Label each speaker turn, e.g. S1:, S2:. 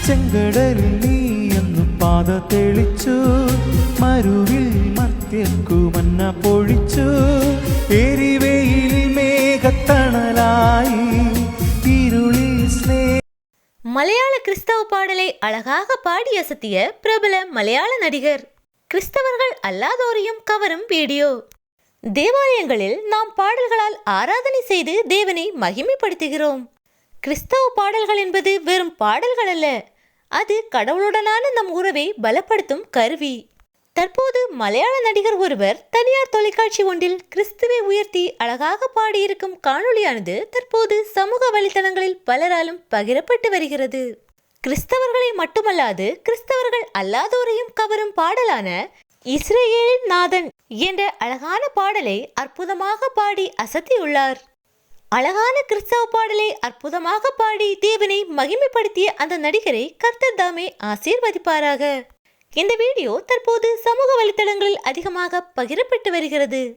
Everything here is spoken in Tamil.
S1: ചെങ്കടലിൽ നീ എന്ന് പാത തെളിച്ചു, മരുവിൽ മർത്യർക്കു മന്ന പൊഴിച്ചു, എരിവെയിലിൽ മേഘത്തണലായി ഇരുളിൽ
S2: மலையாள கிறிஸ்தவ பாடலை அழகாக பாடி அசத்திய பிரபல மலையாள நடிகர். கிறிஸ்தவர்கள் அல்லாதோரையும் கவரும் வீடியோ. தேவாலயங்களில் நாம் பாடல்களால் ஆராதனை செய்து தேவனை மகிமைப்படுத்துகிறோம். கிறிஸ்தவ பாடல்கள் என்பது வெறும் பாடல்கள் அல்ல, அது கடவுளுடனான நம் உறவை பலப்படுத்தும் கருவி. தற்போது மலையாள நடிகர் ஒருவர் தனியார் தொலைக்காட்சி ஒன்றில் கிறிஸ்துவை உயர்த்தி அழகாக பாடியிருக்கும் காணொளியானது தற்போது சமூக வலைதளங்களில் பலராலும் பகிரப்பட்டு வருகிறது. கிறிஸ்தவர்களை மட்டுமல்லாது கிறிஸ்தவர்கள் அல்லாதோரையும் கவரும் பாடலான இஸ்ரேலின் நாதன் என்ற அழகான பாடலை அற்புதமாக பாடி அசத்தியுள்ளார். அழகான கிறிஸ்தவ பாடலை அற்புதமாக பாடி தேவனை மகிமைப்படுத்திய அந்த நடிகரை கர்த்தர் தாமே ஆசீர்வதிப்பாராக. இந்த வீடியோ தற்போது சமூக வலைதளங்களில் அதிகமாக பகிரப்பட்டு வருகிறது.